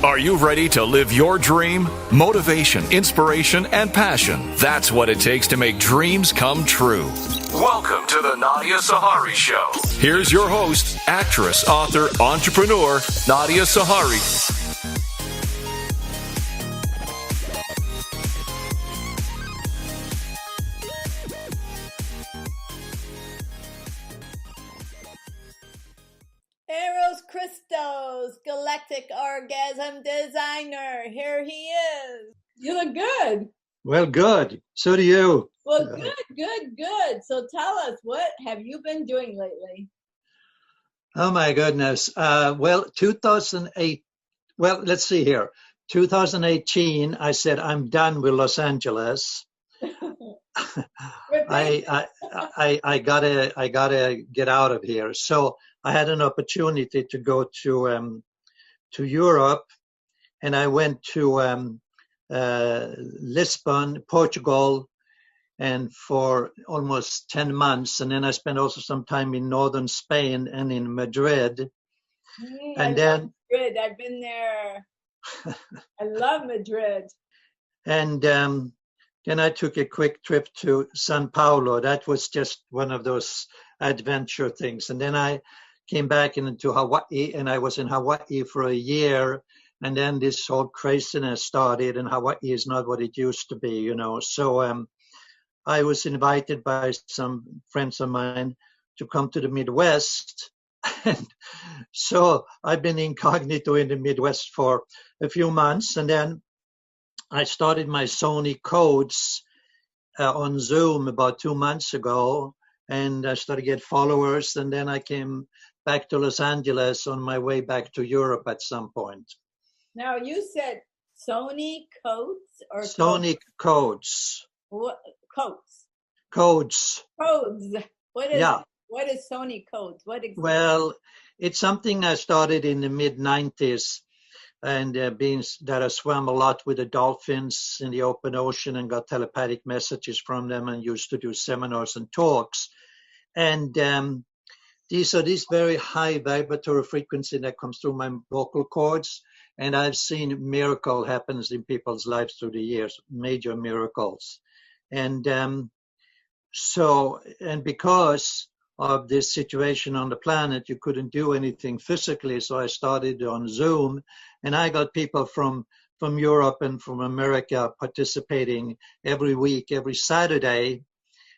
Are you ready to live your dream? Motivation, inspiration, and passion. That's what it takes to make dreams come true. Welcome to the Nadia Sahari Show. Here's your host, actress, author, entrepreneur, Nadia Sahari. Aros Crystos, Galactic Orgasm designer. Here he is. You look good. Well, good. So do you. Well, good. So tell us, what have you been doing lately? Oh, my goodness. 2008. Well, let's see here. 2018, I said, I'm done with Los Angeles. I gotta get out of here. So I had an opportunity to go to Europe, and I went to Lisbon, Portugal, and for almost 10 months. And then I spent also some time in northern Spain and in Madrid. I love Madrid. I've been there. I love Madrid. And then I took a quick trip to Sao Paulo. That was just one of those adventure things. And then I came back into Hawaii, and I was in Hawaii for a year. And then this whole craziness started, and Hawaii is not what it used to be, you know. So I was invited by some friends of mine to come to the Midwest. And so I've been incognito in the Midwest for a few months. And then I started my Sony codes on Zoom about 2 months ago, and I started to get followers. And then I came back to Los Angeles on my way back to Europe at some point. Now, you said Sony codes or Sony codes. What codes? Codes. Codes. What is Sony codes? What exactly? Well, it's something I started in the mid-90s, and being that I swam a lot with the dolphins in the open ocean and got telepathic messages from them, and used to do seminars and talks. And these are these very high vibratory frequency that comes through my vocal cords. And I've seen miracle happens in people's lives through the years, major miracles. And because of this situation on the planet, you couldn't do anything physically. So I started on Zoom, and I got people from Europe and from America participating every week, every Saturday,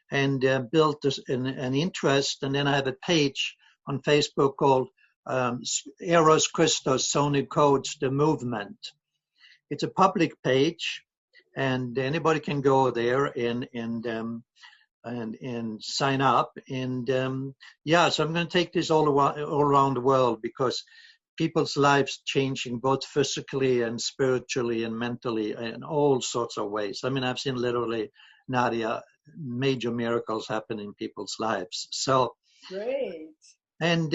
and built an interest. And then I have a page on Facebook called Aros Crystos, Sony Codes, the Movement. It's a public page, and anybody can go there and sign up. And so I'm going to take this all around the world, because people's lives changing both physically and spiritually and mentally in all sorts of ways. I mean, I've seen literally, Nadia, major miracles happen in people's lives. So great. And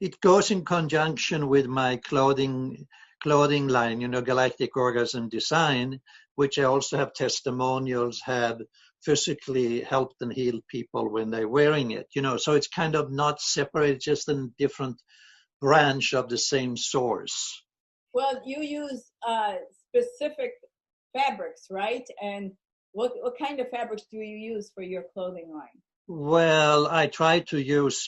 it goes in conjunction with my clothing line, you know, Galactic Orgasm Design, which I also have testimonials, have physically helped and healed people when they're wearing it, you know. So it's kind of not separate, just a different branch of the same source. Well, you use specific fabrics, right? And what kind of fabrics do you use for your clothing line? Well, I try to use,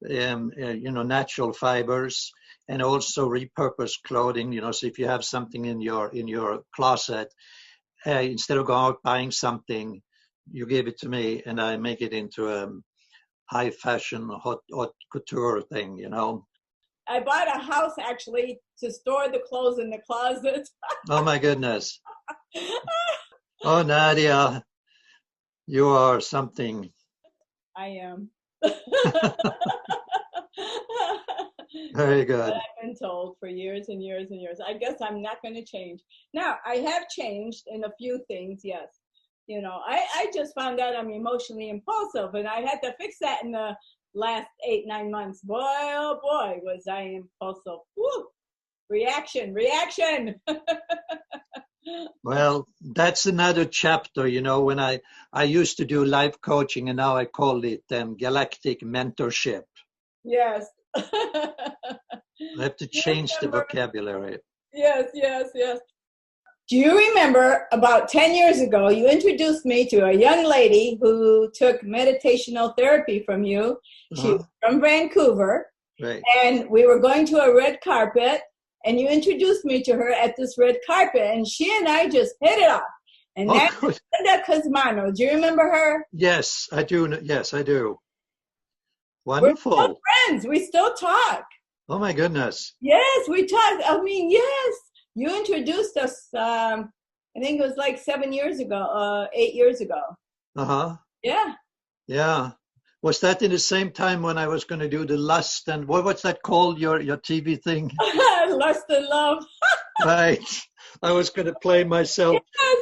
natural fibers, and also repurposed clothing. You know, so if you have something in your closet, instead of going out buying something, you give it to me, and I make it into a high fashion, haute couture thing. You know. I bought a house actually to store the clothes in the closet. Oh my goodness! Oh, Nadia. You are something. I am. Very good. I've been told for years and years and years. I guess I'm not going to change. Now, I have changed in a few things, yes. You know, I just found out I'm emotionally impulsive, and I had to fix that in the last 8-9 months. Boy, oh boy, was I impulsive. Woo! Reaction. Well, that's another chapter, you know, when I used to do life coaching, and now I call it Galactic Mentorship. Yes. I have to change the vocabulary. Yes, yes, yes. Do you remember about 10 years ago, you introduced me to a young lady who took meditational therapy from you. She was from Vancouver. Right. And we were going to a red carpet, and you introduced me to her at this red carpet, and she and I just hit it off. And that's Linda Cosmano. Do you remember her? Yes, I do. Yes, I do. Wonderful. We're Wonderful. still friends. We still talk. Oh my goodness. Yes, we talk. I mean, yes. You introduced us, I think it was like 7 years ago, 8 years ago. Uh-huh. Yeah. Yeah. Was that in the same time when I was going to do the Lust and what's that called, your TV thing? Lust and Love. Right. I was going to play myself.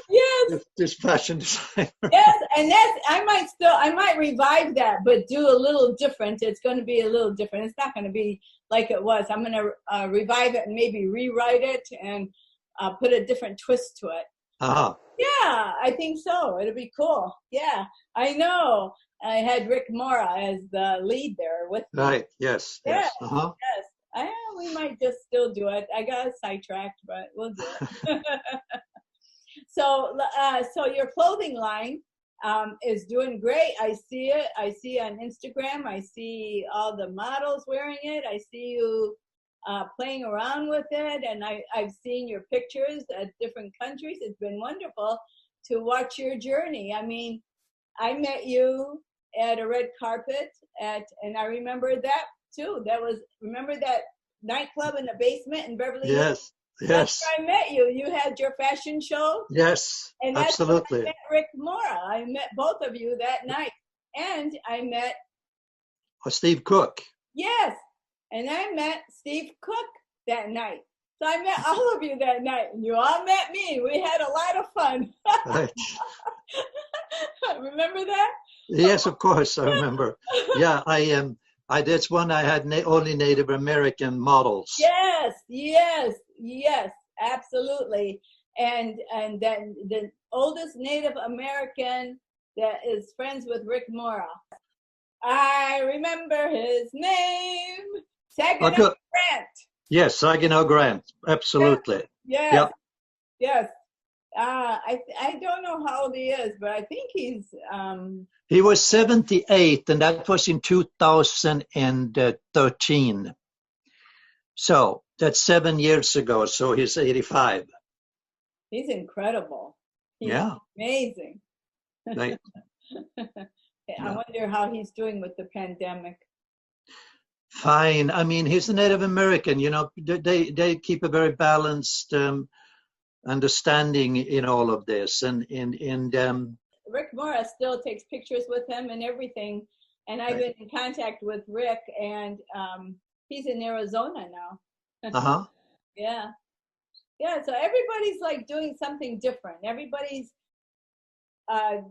Yes. This fashion designer. Yes, and I might revive that, but do a little different. It's going to be a little different. It's not going to be like it was. I'm going to revive it and maybe rewrite it and put a different twist to it. Uh-huh. Yeah, I think so. It'll be cool. Yeah, I know. I had Rick Mora as the lead there with me. Right. Yes. Yes. Uh-huh. Yes. We might just still do it. I got sidetracked, but we'll do it. So your clothing line is doing great. I see it. I see on Instagram. I see all the models wearing it. I see you playing around with it, and I've seen your pictures at different countries. It's been wonderful to watch your journey. I mean, I met you at a red carpet and I remember that too. Remember that nightclub in the basement in Beverly Hills? Yes. Yes. That's where I met you. You had your fashion show. Yes. And that's absolutely. where I met Rick Mora. I met both of you that night. And I met Steve Cook. Yes. And I met Steve Cook that night. So I met all of you that night. And you all met me. We had a lot of fun. Right. Remember that? Yes, of course, I remember. Yeah, I that's one I had only Native American models. Yes, absolutely. And then the oldest Native American that is friends with Rick Mora. I remember his name, Saginaw Grant. Yes, Saginaw Grant, absolutely. Yes. Yep. Yes. I don't know how old he is, but I think he's He was 78, and that was in 2013. So that's 7 years ago. So he's 85. He's incredible. He's amazing. Right. I wonder how he's doing with the pandemic. Fine. I mean, he's a Native American. You know, they keep a very balanced understanding in all of this, and Rick Mora still takes pictures with him and everything, and I've been in contact with Rick, and he's in Arizona now. Uh-huh. Yeah. So everybody's like doing something different. Everybody's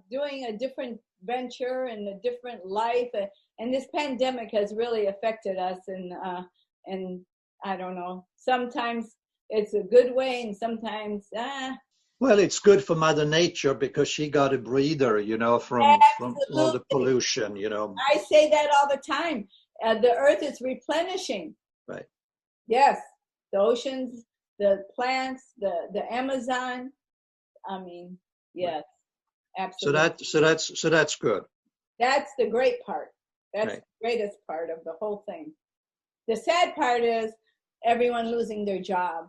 doing a different venture and a different life, and this pandemic has really affected us, and I don't know, sometimes it's a good way and sometimes Well, it's good for Mother Nature because she got a breather, you know, from all the pollution, you know. I say that all the time. The earth is replenishing. Right. Yes. The oceans, the plants, the Amazon. I mean, yes, absolutely. So that's good. That's the great part. That's the greatest part of the whole thing. The sad part is everyone losing their job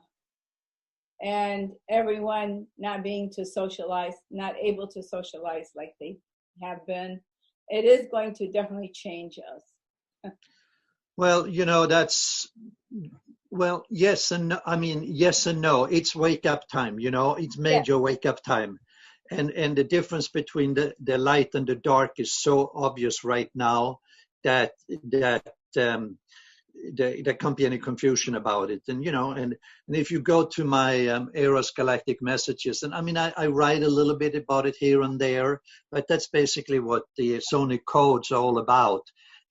and everyone not able to socialize like they have been. It is going to definitely change us. Well, you know, yes and no. I mean, yes and no. It's wake up time, you know, it's major wake up time. And the difference between the light and the dark is so obvious right now that there can't be any confusion about it. And, you know, and if you go to my Aros Galactic messages, and I mean, I write a little bit about it here and there, but that's basically what the Sonic Code's all about,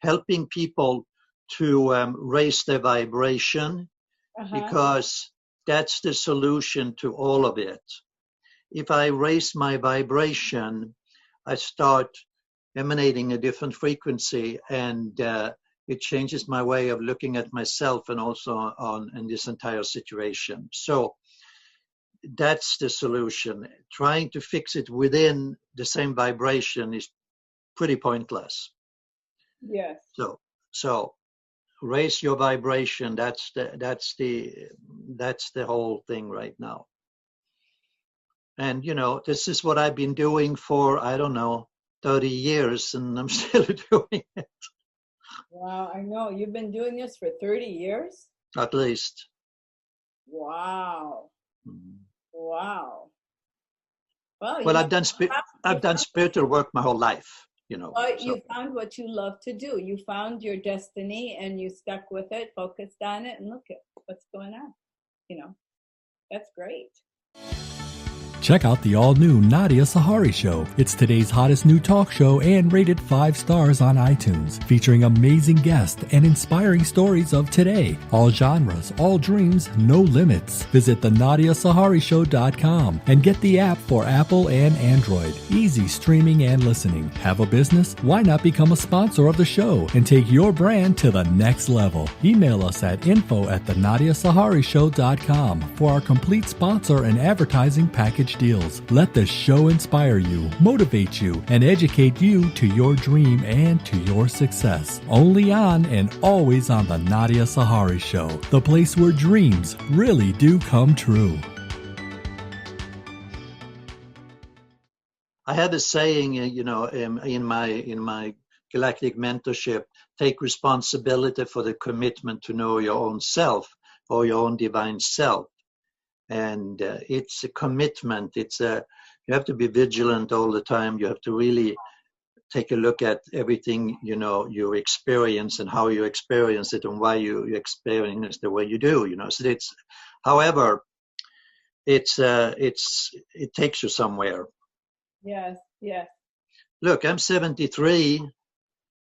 helping people to raise their vibration, because that's the solution to all of it. If I raise my vibration, I start emanating a different frequency, and it changes my way of looking at myself and also in this entire situation. So that's the solution. Trying to fix it within the same vibration is pretty pointless. Yes. So raise your vibration. That's the whole thing right now. And this is what I've been doing for, I don't know, 30 years, and I'm still doing it. Wow, I know. You've been doing this for 30 years? At least. Wow. Mm-hmm. Wow. Well, I've done spiritual work my whole life, Well, you found what you love to do. You found your destiny and you stuck with it, focused on it, and look at what's going on. That's great. Check out the all-new Nadia Sahari Show. It's today's hottest new talk show and rated 5 stars on iTunes, featuring amazing guests and inspiring stories of today. All genres, all dreams, no limits. Visit thenadiasaharishow.com and get the app for Apple and Android. Easy streaming and listening. Have a business? Why not become a sponsor of the show and take your brand to the next level? Email us at info@thenadiasaharishow.com for our complete sponsor and advertising package deals. Let the show inspire you, motivate you, and educate you to your dream and to your success. Only on and always on the Nadia Sahari Show, the place where dreams really do come true. I have a saying, in my Galactic mentorship: take responsibility for the commitment to know your own self or your own divine self. And it's a commitment. You have to be vigilant all the time. You have to really take a look at everything, you experience and how you experience it and why you experience the way you do, So it takes you somewhere. Yes, yes. Look, I'm 73.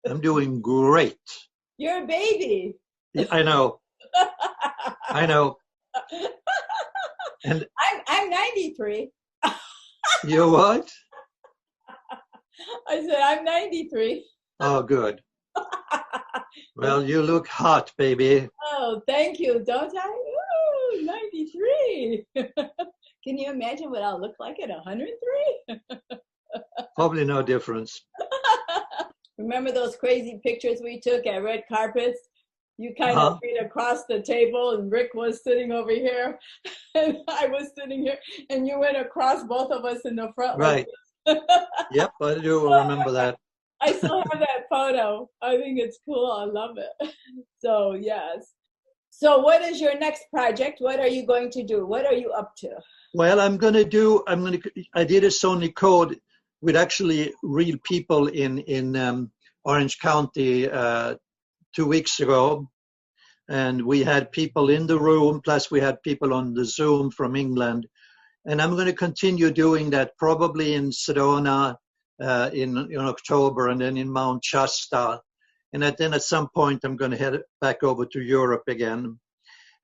I'm doing great. You're a baby. I know. I know. And I'm 93. You what? I said I'm 93. Oh, good. Well, you look hot, baby. Oh, thank you. Don't I? Ooh, 93. Can you imagine what I'll look like at 103? Probably no difference. Remember those crazy pictures we took at red carpets? You kind of made across the table, and Rick was sitting over here, and I was sitting here, and you went across both of us in the front. Right. Yep, I do remember that. I still have that photo. I think it's cool. I love it. So, yes. So what is your next project? What are you going to do? What are you up to? Well, I did a Sony code with actually real people in Orange County 2 weeks ago, and we had people in the room, plus we had people on the Zoom from England, and I'm going to continue doing that probably in Sedona in October, and then in Mount Shasta, and then at some point I'm going to head back over to Europe again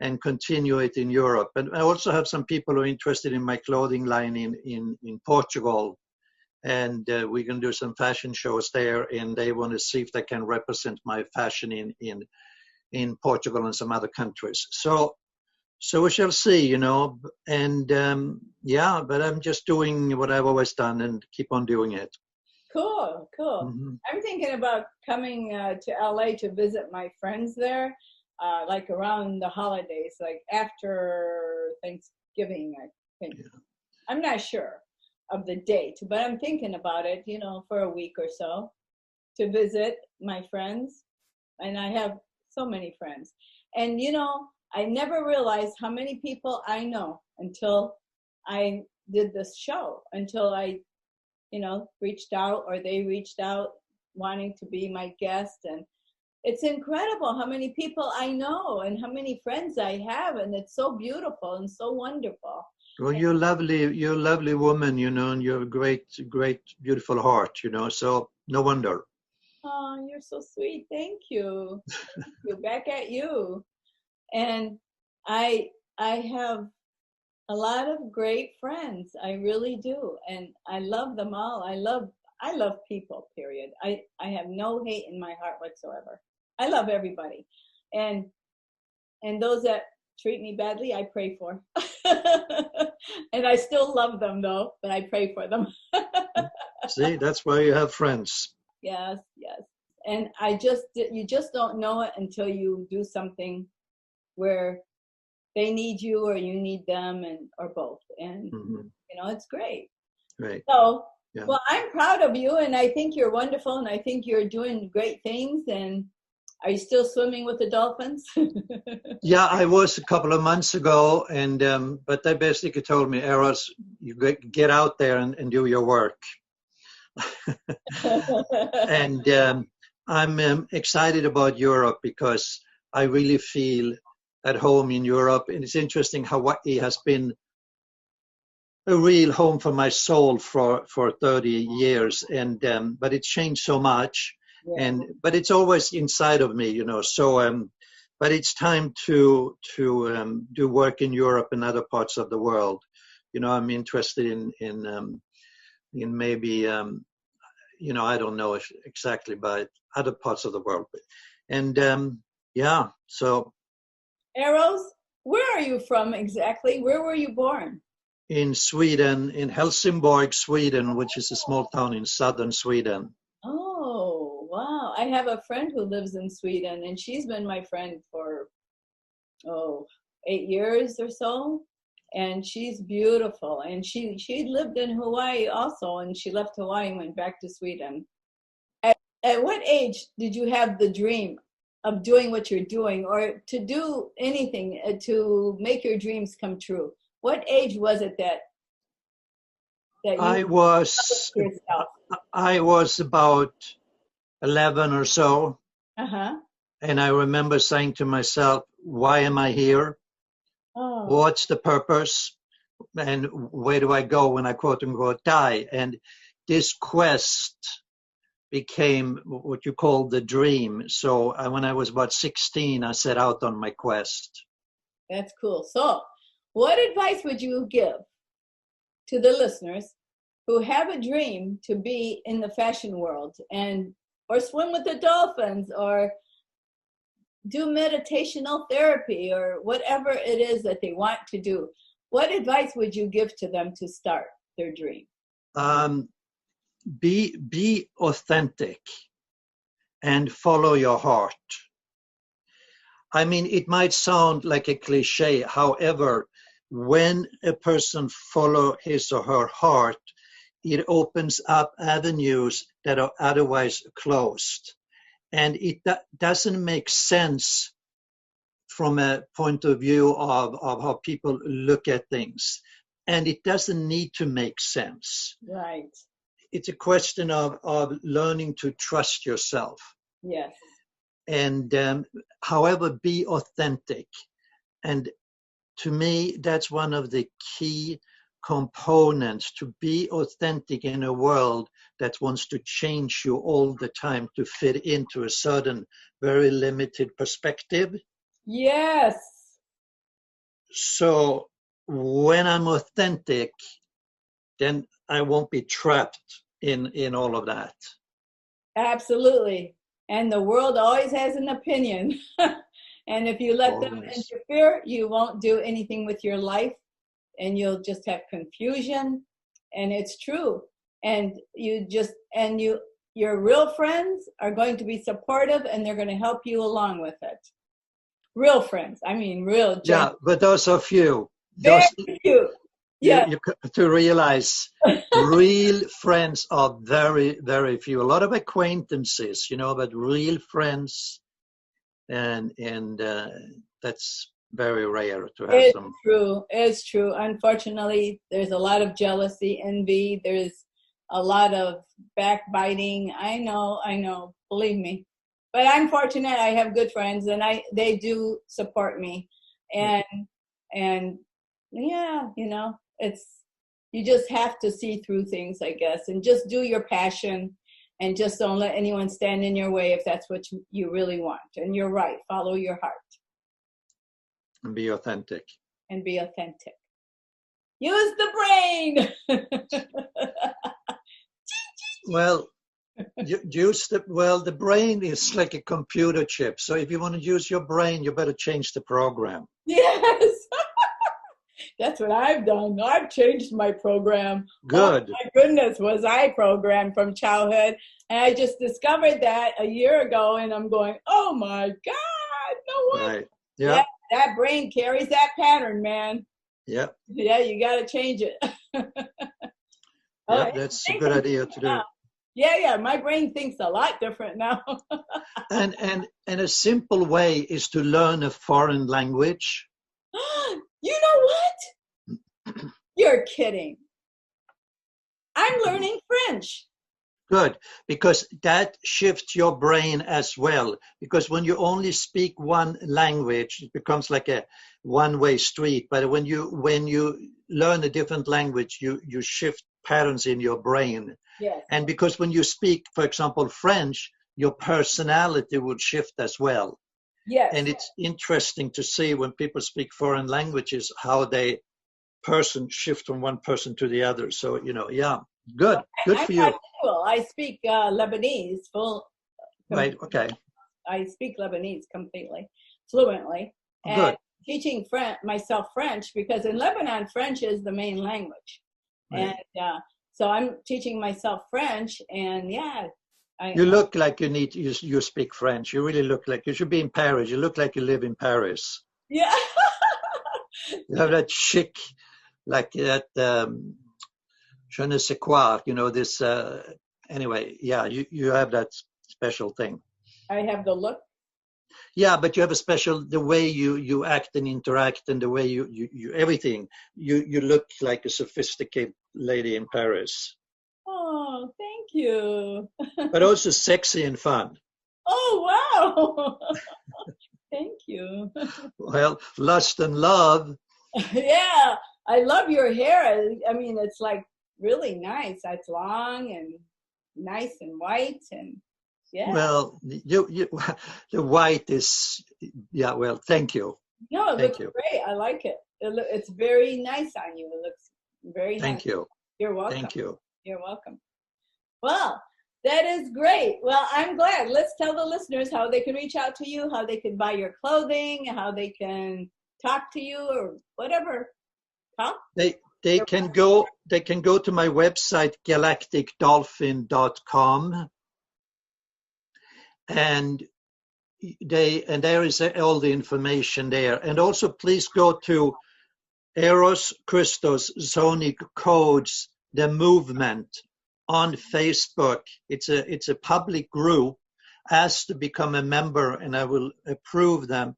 and continue it in Europe. And I also have some people who are interested in my clothing line in Portugal, and we're going to do some fashion shows there, and they want to see if they can represent my fashion in Portugal and some other countries. So we shall see, and but I'm just doing what I've always done and keep on doing it. Cool. Mm-hmm. I'm thinking about coming to LA to visit my friends there, like around the holidays, like after Thanksgiving, I think. Yeah. I'm not sure of the date, but I'm thinking about it, for a week or so to visit my friends. And I have so many friends. And, I never realized how many people I know until I did this show, until I, reached out, or they reached out wanting to be my guest. And it's incredible how many people I know and how many friends I have. And it's so beautiful and so wonderful. Well, you're a lovely woman, and you're a great, beautiful heart, so no wonder. Oh, you're so sweet. Thank you. Thank you. Back at you. And I have a lot of great friends. I really do. And I love them all. I love people, period. I have no hate in my heart whatsoever. I love everybody. And those that treat me badly, I pray for. And I still love them though, but I pray for them. See, that's why you have friends. Yes, yes. And you just don't know it until you do something where they need you or you need them, or both. And it's great. Right. So, yeah. Well, I'm proud of you, and I think you're wonderful, and I think you're doing great things. And are you still swimming with the dolphins? Yeah, I was a couple of months ago, and but they basically told me, Aros, you get out there and do your work. And I'm excited about Europe because I really feel at home in Europe. And it's interesting, Hawaii has been a real home for my soul for 30 years, and but it's changed so much. Yeah. But it's always inside of me, so but it's time to do work in Europe and other parts of the world. I'm interested in maybe I don't know exactly, but other parts of the world. And yeah, so Aros, where are you from exactly? Where were you born? In Sweden, in Helsingborg, Sweden, which is a small town in southern Sweden. Oh, wow. I have a friend who lives in Sweden, and she's been my friend for, 8 years or so. And she's beautiful. And she lived in Hawaii also, and she left Hawaii and went back to Sweden. At what age did you have the dream of doing what you're doing, or to do anything to make your dreams come true? What age was it that you I was about 11 or so. Uh-huh. And I remember saying to myself, why am I here? Oh. What's the purpose? And where do I go when I quote unquote die? And this quest became what you call the dream. So when I was about 16, I set out on my quest. That's cool. So what advice would you give to the listeners who have a dream to be in the fashion world or swim with the dolphins or do meditational therapy or whatever it is that they want to do? What advice would you give to them to start their dream? Be authentic and follow your heart. I mean, it might sound like a cliche. However, when a person follows his or her heart, it opens up avenues that are otherwise closed. And it doesn't make sense from a point of view of how people look at things. And it doesn't need to make sense. Right. It's a question of learning to trust yourself. Yes. And however, be authentic. And to me, that's one of the key components, to be authentic in a world that wants to change you all the time to fit into a certain very limited perspective. Yes. So when I'm authentic, then I won't be trapped in all of that. Absolutely. And the world always has an opinion. And if you let them interfere, you won't do anything with your life, and you'll just have confusion. And it's true. And your real friends are going to be supportive, and they're going to help you along with it. Real friends. I mean, real. Yeah, but those are few. Very few. Yeah. You to realize real friends are very, very few. A lot of acquaintances, but real friends, and that's very rare to have some. It's true. Unfortunately, there's a lot of jealousy, envy. There's a lot of backbiting. I know. Believe me. But I'm fortunate. I have good friends, and they do support me. And yeah, you just have to see through things, I guess, and just do your passion, and just don't let anyone stand in your way if that's what you really want. And you're right. Follow your heart. And be authentic. Use the brain. Well, The brain is like a computer chip. So if you want to use your brain, you better change the program. Yes. That's what I've done. I've changed my program. Good. Oh, my goodness, was I programmed from childhood. And I just discovered that a year ago, and I'm going, oh my God, no way. Right. Yeah. That brain carries that pattern, man. Yeah. Yeah, you got to change it. Yeah, that's a good idea to do. Yeah, my brain thinks a lot different now. And a simple way is to learn a foreign language. You know what? You're kidding. I'm learning French. Good, because that shifts your brain as well. Because when you only speak one language, it becomes like a one-way street. But when you learn a different language, you shift patterns in your brain. Yes. And because when you speak, for example, French, your personality would shift as well. Yes. And it's interesting to see when people speak foreign languages, how they shift from one person to the other. So, yeah, good for you. I speak Lebanese Right, okay. I speak Lebanese completely, fluently. And Good. teaching myself French, because in Lebanon, French is the main language. Right. And so I'm teaching myself French, and yeah. You look like you speak French. You really look like you should be in Paris. You look like you live in Paris. Yeah. You have that chic, like that je ne sais quoi, this, anyway, yeah, you have that special thing. I have the look. Yeah, but you have the way you act and interact, and the way you everything. You look like a sophisticated lady in Paris. Oh, thank you. But also sexy and fun. Oh, wow. Thank you. Well, lust and love. Yeah, I love your hair. I mean, it's like really nice. It's long and nice and white, and yeah. Well, you the white is, yeah, well, thank you. No, it looks great. I like it. It's very nice on you. It looks very nice. Thank you. You're welcome. Thank you. You're welcome. Well, that is great. Well, I'm glad. Let's tell the listeners how they can reach out to you, how they can buy your clothing, how they can talk to you, or whatever. Huh? They can go to my website, galacticdolphin.com, and there is all the information there. And also please go to Aros Crystos Sonic Codes, the movement, on Facebook. It's a public group. Ask to become a member, and I will approve them.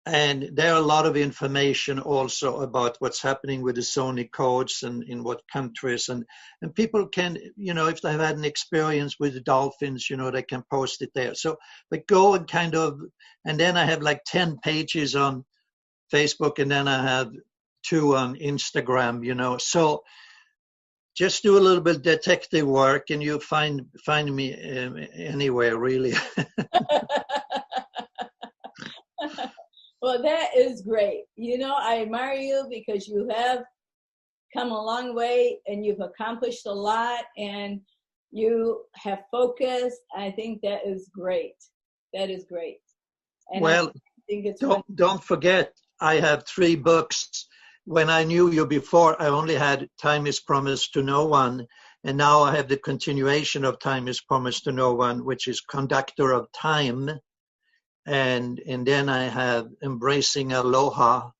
And there are a lot of information also about what's happening with the Sonic codes and in what countries. And people can, if they have had an experience with the dolphins, they can post it there. So, but go and and then I have like 10 pages on Facebook, and then I have 2 on Instagram, So just do a little bit of detective work, and you'll find me anywhere, really. Well, that is great. I admire you because you have come a long way and you've accomplished a lot and you have focused. I think that is great. That is great. And well, I think it's don't forget, I have 3 books. When I knew you before, I only had Time is Promised to No One. And now I have the continuation of Time is Promised to No One, which is Conductor of Time. And then I have Embracing Aloha,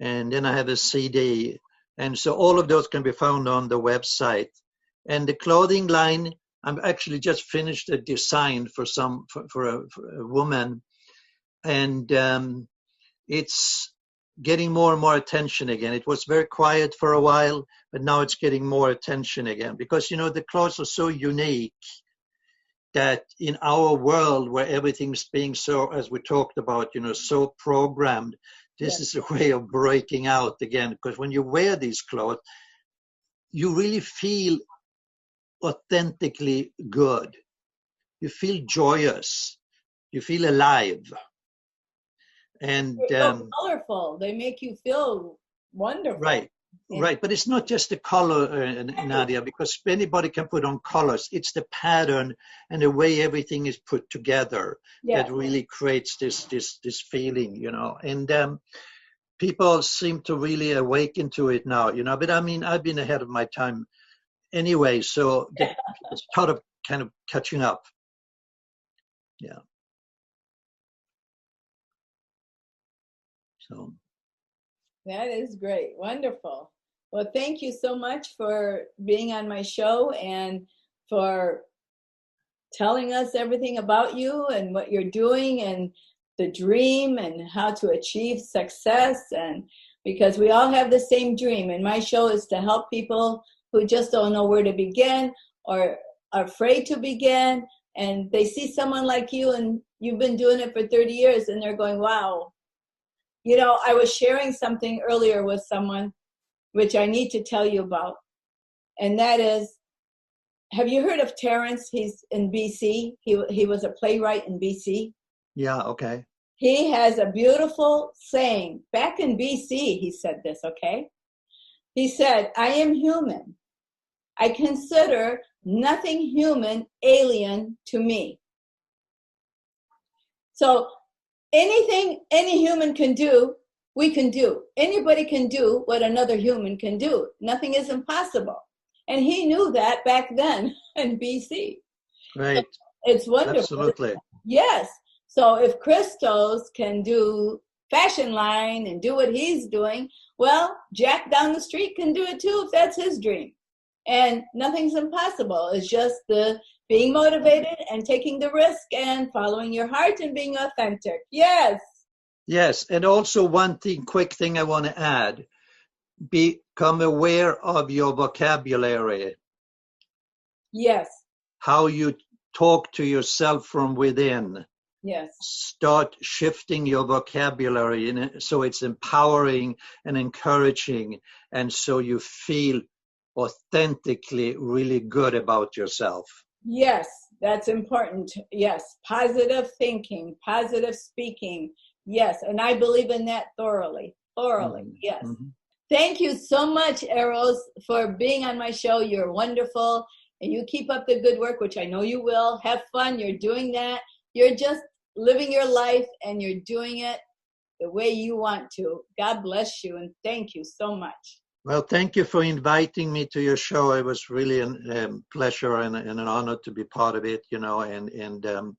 and then I have a CD. And so all of those can be found on the website. And the clothing line, I'm actually just finished a design for a woman. And it's getting more and more attention again. It was very quiet for a while, but now it's getting more attention again. Because, the clothes are so unique that in our world where everything's being so, as we talked about, so programmed, this is a way of breaking out again. Because when you wear these clothes, you really feel authentically good. You feel joyous. You feel alive. And they're so colorful. They make you feel wonderful. Right. Right, but it's not just the color, Nadia, because anybody can put on colors. It's the pattern and the way everything is put together that really creates this feeling, And people seem to really awaken to it now, But I mean, I've been ahead of my time anyway, so it's part of kind of catching up. Yeah. So. That is great. Wonderful. Well, thank you so much for being on my show and for telling us everything about you and what you're doing and the dream and how to achieve success. And because we all have the same dream, and my show is to help people who just don't know where to begin or are afraid to begin, and they see someone like you and you've been doing it for 30 years and they're going, wow. I was sharing something earlier with someone, which I need to tell you about. And that is, have you heard of Terrence? He's in BC. He was a playwright in BC. Yeah, okay. He has a beautiful saying. Back in BC, he said this, okay? He said, I am human. I consider nothing human alien to me. So anything any human can do, we can do. Anybody can do what another human can do. Nothing is impossible. And he knew that back then in BC. Right. So it's wonderful. Absolutely. Yes. So if Crystos can do fashion line and do what he's doing, well, Jack down the street can do it too if that's his dream. And nothing's impossible. It's just the being motivated and taking the risk and following your heart and being authentic. Yes. Yes. And also one quick thing I want to add. Become aware of your vocabulary. Yes. How you talk to yourself from within. Yes. Start shifting your vocabulary so it's empowering and encouraging, and so you feel authentically really good about yourself. Yes, that's important. Yes, positive thinking, positive speaking. Yes, and I believe in that thoroughly. Yes. Mm-hmm. Thank you so much, Aros, for being on my show. You're wonderful, and you keep up the good work, which I know you will. Have fun. You're doing that. You're just living your life, and you're doing it the way you want to. God bless you, and thank you so much. Well, thank you for inviting me to your show. It was really a pleasure and an honor to be part of it, and I'm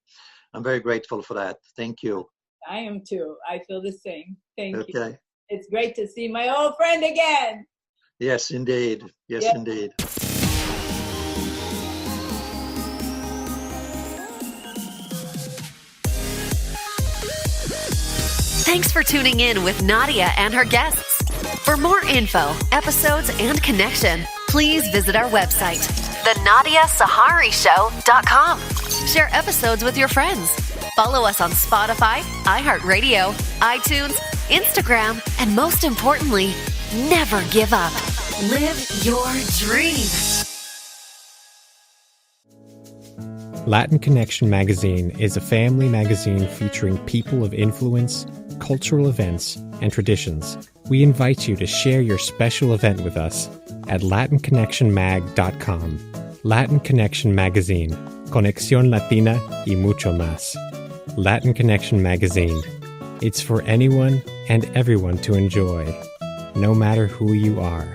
very grateful for that. Thank you. I am too. I feel the same. Thank you. Okay. It's great to see my old friend again. Yes, indeed. Yes, indeed. Thanks for tuning in with Nadia and her guests. For more info, episodes, and connection, please visit our website, thenadiasaharishow.com. Share episodes with your friends. Follow us on Spotify, iHeartRadio, iTunes, Instagram, and most importantly, never give up. Live your dream. Latin Connection magazine is a family magazine featuring people of influence, cultural events, and traditions. We invite you to share your special event with us at latinconnectionmag.com. Latin Connection Magazine, Conexión Latina y mucho más. Latin Connection Magazine. It's for anyone and everyone to enjoy, no matter who you are.